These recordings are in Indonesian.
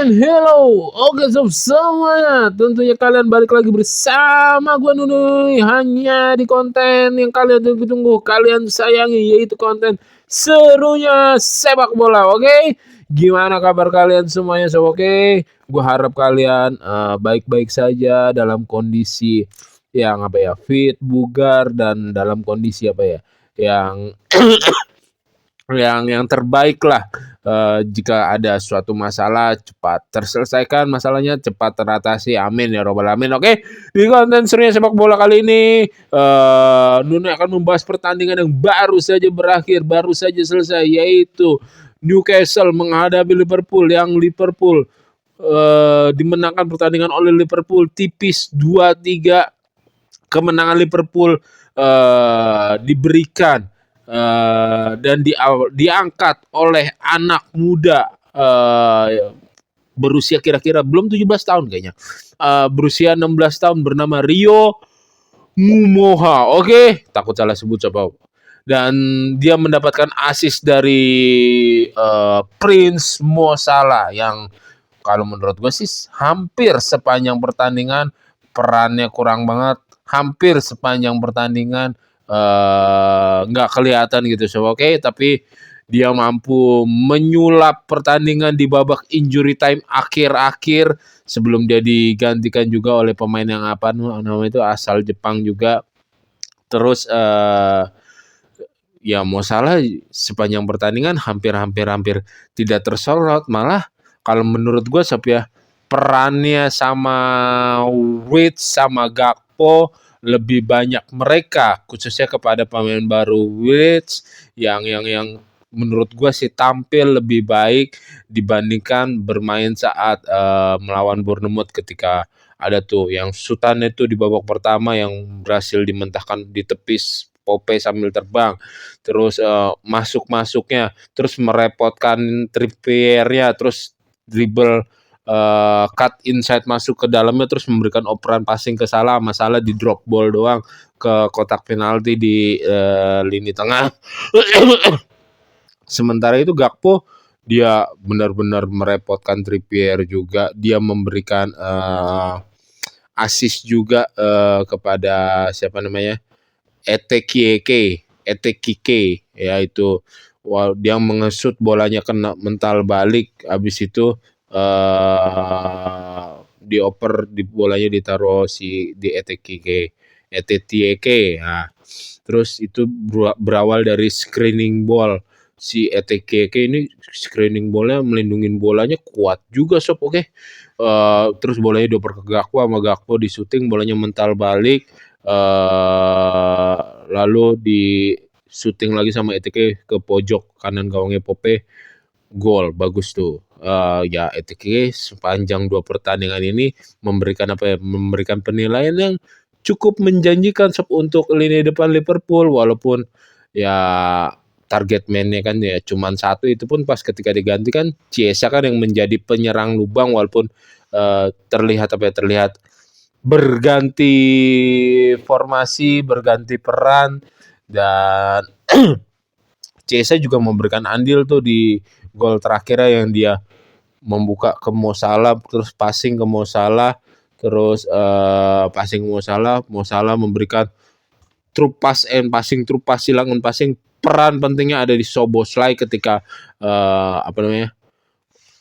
and hello. Oke sob semuanya, tentunya kalian balik lagi bersama gua Nunuy hanya di konten yang kalian tunggu-tunggu, kalian sayangi, yaitu konten serunya sepak bola. Oke, gimana kabar kalian semuanya sob? Oke, gua harap kalian baik-baik saja dalam kondisi yang fit, bugar, dan dalam kondisi yang yang terbaik lah. Jika ada suatu masalah cepat terselesaikan, masalahnya cepat teratasi, amin ya robbal alamin. Oke, di konten serunya sepak bola kali ini Nunu akan membahas pertandingan yang baru saja berakhir, baru saja selesai, yaitu Newcastle menghadapi Liverpool, yang Liverpool dimenangkan pertandingan oleh Liverpool tipis 2-3. Kemenangan Liverpool diberikan dan diangkat oleh anak muda berusia kira-kira belum 17 tahun kayaknya. Berusia 16 tahun bernama Rio Mumoha. Oke, takut salah sebut coba. Dan dia mendapatkan assist dari Prince Mo Salah yang kalau menurut gue sih hampir sepanjang pertandingan perannya kurang banget. Hampir sepanjang pertandingan nggak kelihatan gitu so. Oke, tapi dia mampu menyulap pertandingan di babak injury time akhir-akhir sebelum dia digantikan juga oleh pemain yang namanya itu asal Jepang juga. Terus ya Mo Salah sepanjang pertandingan hampir tidak tersorot, malah kalau menurut gue sob ya, perannya sama Wits sama Gakpo lebih banyak mereka, khususnya kepada pemain baru Wits yang menurut gue sih tampil lebih baik dibandingkan bermain saat melawan Bournemouth ketika ada tuh yang Sultan itu di babak pertama yang berhasil dimentahkan di tepis Pope sambil terbang, terus masuknya, terus merepotkan Trippier-nya, terus dribble cut inside masuk ke dalamnya, terus memberikan operan passing ke Salah, masalah di drop ball doang ke kotak penalti di lini tengah. Sementara itu Gakpo dia benar-benar merepotkan Trippier juga, dia memberikan assist juga kepada siapa namanya, Etekike yaitu dia mengesut bolanya kena mental balik, habis itu dioper di bolanya ditaruh di Etekike. Nah, terus itu berawal dari screening ball. Si Etekike ini screening ballnya melindungin bolanya kuat juga sob. Oke. Terus bolanya dioper ke Gakpo, sama Gakpo di shooting bolanya mental balik. Lalu di shooting lagi sama Etike ke pojok kanan gawangnya Pope, gol, bagus tuh. Ya Etike sepanjang 2 pertandingan ini memberikan memberikan penilaian yang cukup menjanjikan sob untuk lini depan Liverpool, walaupun ya target man-nya kan ya cuman satu, itu pun pas ketika diganti kan Chiesa kan yang menjadi penyerang lubang, walaupun terlihat berganti formasi, berganti peran, dan Chiesa juga memberikan andil tuh di gol terakhirnya yang dia membuka ke Mo Salah, terus passing ke Mo Salah, terus passing Mo Salah memberikan true pass and passing, silangan passing. Peran pentingnya ada di Szoboszlai ketika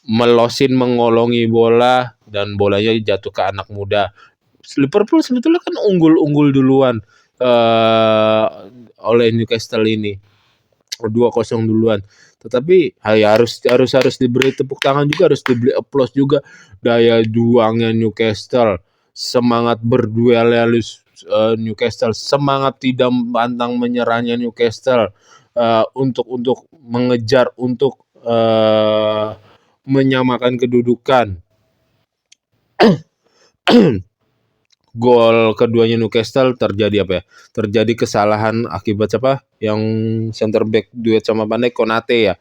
melosin, mengolongi bola dan bolanya jatuh ke anak muda. Liverpool sebetulnya kan unggul duluan oleh Newcastle ini 2-0 duluan, tetapi harus diberi tepuk tangan juga, harus diberi applause juga daya juangnya Newcastle, semangat berduelnya Newcastle, semangat tidak pantang menyerahnya Newcastle untuk mengejar, untuk menyamakan kedudukan. Gol keduanya Newcastle terjadi terjadi kesalahan akibat yang center back duet sama Pandai, Konate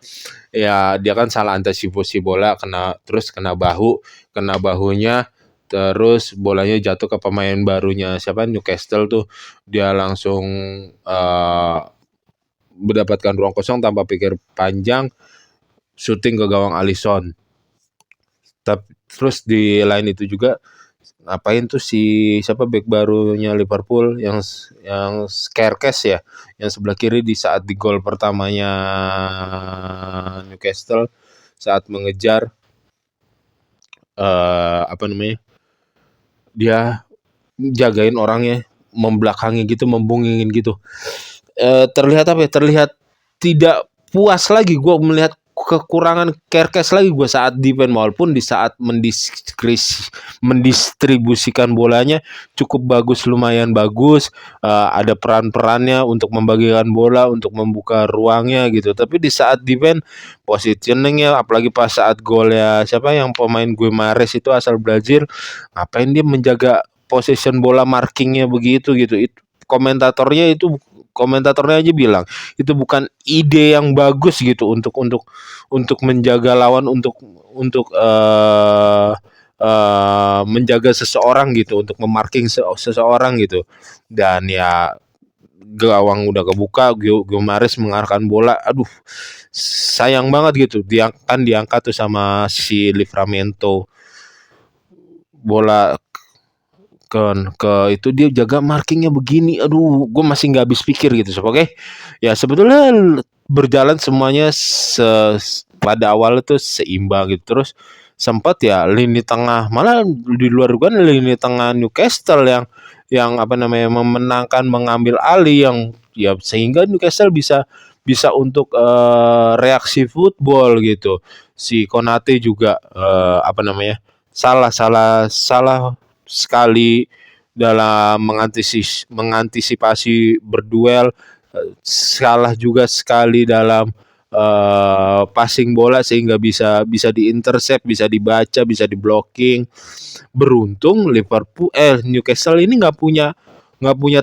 ya dia kan salah antisipasi bola, kena bahunya, terus bolanya jatuh ke pemain barunya Newcastle tuh, dia langsung mendapatkan ruang kosong tanpa pikir panjang, shooting ke gawang Alisson. Terus di lain itu juga ngapain tuh si siapa bek barunya Liverpool yang Skerkes ya, yang sebelah kiri di saat di gol pertamanya Newcastle saat mengejar apa namanya, dia jagain orangnya, membelakangi gitu, membungingin gitu. Terlihat apa ya? Terlihat tidak puas lagi gue melihat kekurangan Kerkes lagi gue saat defense, walaupun di saat mendistribusikan bolanya cukup bagus, lumayan bagus, ada peran-perannya untuk membagikan bola, untuk membuka ruangnya gitu. Tapi di saat defense positioningnya, apalagi pas saat gol ya siapa yang pemain gue Mares itu asal Brazil, ngapain dia menjaga possession bola, markingnya begitu gitu. Itu komentatornya aja bilang itu bukan ide yang bagus gitu untuk menjaga lawan, untuk menjaga seseorang gitu, untuk memarking seseorang gitu. Dan ya gawang udah kebuka, Guimares mengarahkan bola, aduh sayang banget gitu, diangkat tuh sama si Livramento, bola ke itu dia jaga markingnya begini, aduh gue masih nggak habis pikir gitu. Oke ya, sebetulnya berjalan semuanya pada awal itu seimbang gitu. Terus sempat ya lini tengah, malah di luar kan lini tengah Newcastle yang apa namanya memenangkan, mengambil alih, yang ya sehingga Newcastle bisa untuk reaksi football gitu. Si Konate juga apa namanya salah sekali dalam mengantisipasi berduel, salah juga sekali dalam passing bola sehingga bisa diintercept, bisa dibaca, bisa diblocking. Beruntung Newcastle ini nggak punya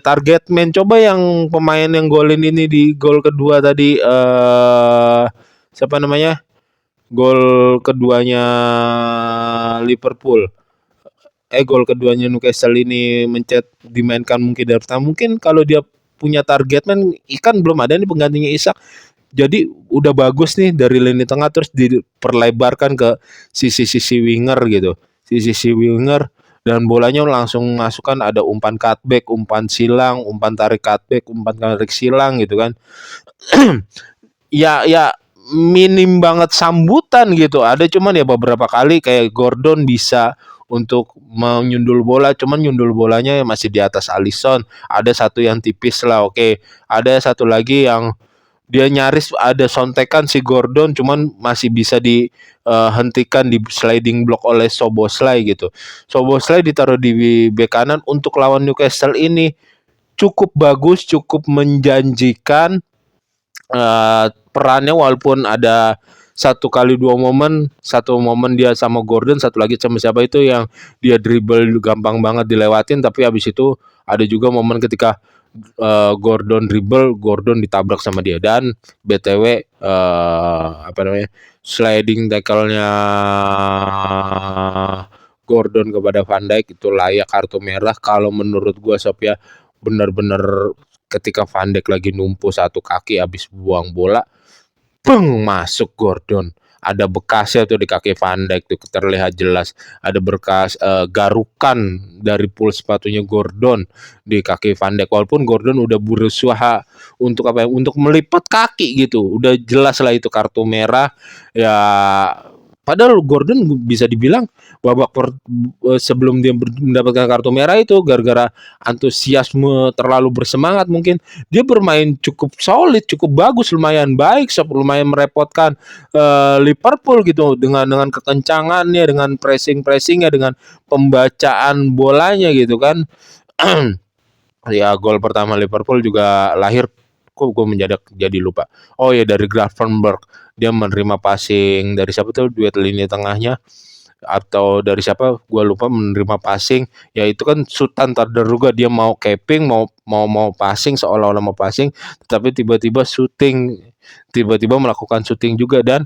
target man. Coba yang pemain yang golin ini di gol kedua tadi, siapa namanya? Gol keduanya Liverpool. Gol keduanya Newcastle ini dimainkan mungkin dari pertama. Mungkin kalau dia punya target man, ikan belum ada nih penggantinya Isak. Jadi udah bagus nih dari lini tengah, terus diperlebarkan ke sisi-sisi winger gitu. Sisi winger, dan bolanya langsung masukkan, ada umpan cutback, umpan silang, umpan tarik cutback, umpan tarik silang gitu kan. Ya minim banget sambutan gitu. Ada cuman ya beberapa kali kayak Gordon bisa untuk menyundul bola, cuman nyundul bolanya masih di atas Alisson. Ada satu yang tipis lah, oke. Ada satu lagi yang dia nyaris ada sontekan si Gordon, cuman masih bisa dihentikan di sliding block oleh Szoboszlai gitu. Szoboszlai ditaruh di bek kanan untuk lawan Newcastle ini cukup bagus, cukup menjanjikan perannya, walaupun ada satu momen dia sama Gordon, satu lagi sama siapa itu yang dia dribble gampang banget dilewatin, tapi habis itu ada juga momen ketika Gordon dribble, Gordon ditabrak sama dia. Dan BTW apa namanya, sliding tackle-nya Gordon kepada Van Dijk itu layak kartu merah kalau menurut gua, Sob ya. Bener-bener ketika Van Dijk lagi numpu satu kaki habis buang bola, masuk Gordon. Ada bekasnya tuh di kaki Van Dijk tuh terlihat jelas. Ada bekas garukan dari pul sepatunya Gordon di kaki Van Dijk. Walaupun Gordon udah berusaha untuk apa ya, untuk melipat kaki gitu. Udah jelas lah itu kartu merah. Ya padahal Gordon bisa dibilang sebelum dia mendapatkan kartu merah itu gara-gara antusiasme, terlalu bersemangat mungkin, dia bermain cukup solid, cukup bagus, lumayan baik, lumayan merepotkan Liverpool gitu dengan kekencangannya, dengan pressingnya, dengan pembacaan bolanya gitu kan. Ya gol pertama Liverpool juga lahir, kok gue jadi lupa. Oh ya, dari Gravenberch, dia menerima passing dari siapa tuh, duet lini tengahnya atau dari siapa gue lupa, menerima passing. Ya itu kan Sultan terduga, dia mau capping, mau passing, seolah-olah mau passing, tapi tiba-tiba melakukan shooting juga. Dan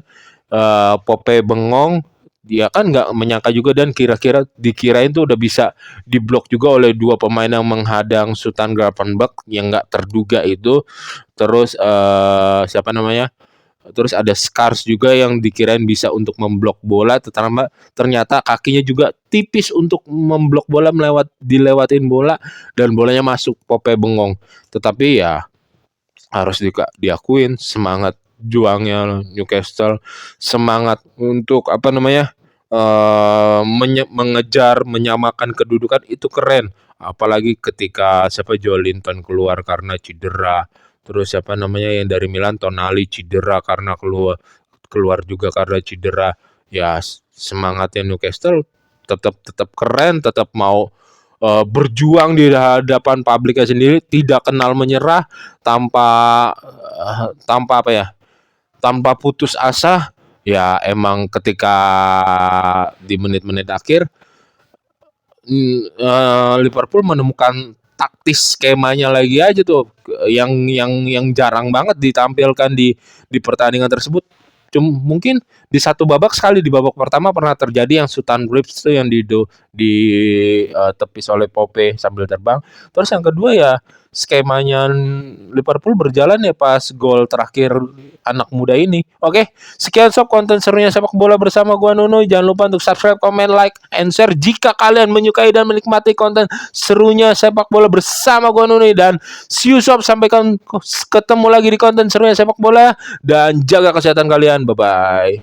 Pope bengong, dia kan nggak menyangka juga, dan dikirain tuh udah bisa diblok juga oleh dua pemain yang menghadang Sultan Gravenberch yang nggak terduga itu. Terus siapa namanya, Terus ada Scars juga yang dikirain bisa untuk memblok bola, ternyata kakinya juga tipis untuk memblok bola, dilewatin bola dan bolanya masuk. Pope bengong. Tetapi ya harus diakuin semangat juangnya Newcastle, semangat untuk apa namanya mengejar menyamakan kedudukan itu keren. Apalagi ketika Joelinton keluar karena cedera, terus siapa namanya yang dari Milan Tonali cedera karena keluar keluar juga karena cedera. Ya semangatnya Newcastle tetap tetap keren, tetap mau berjuang di hadapan publiknya sendiri, tidak kenal menyerah, tanpa tanpa apa ya, tanpa putus asa. Ya emang ketika di menit-menit akhir Liverpool menemukan taktis skemanya lagi aja tuh, yang jarang banget ditampilkan di pertandingan tersebut. Mungkin di satu babak sekali, di babak pertama pernah terjadi yang Sultan Grips tuh yang di tepis oleh Pope sambil terbang. Terus yang kedua ya skemanya Liverpool berjalan ya pas gol terakhir anak muda ini. Oke, sekian sob konten serunya sepak bola bersama gua Nuno. Jangan lupa untuk subscribe, comment, like, and share jika kalian menyukai dan menikmati konten serunya sepak bola bersama gua Nuno. Dan see you sob, sampai ketemu lagi di konten serunya sepak bola dan jaga kesehatan kalian. Bye bye.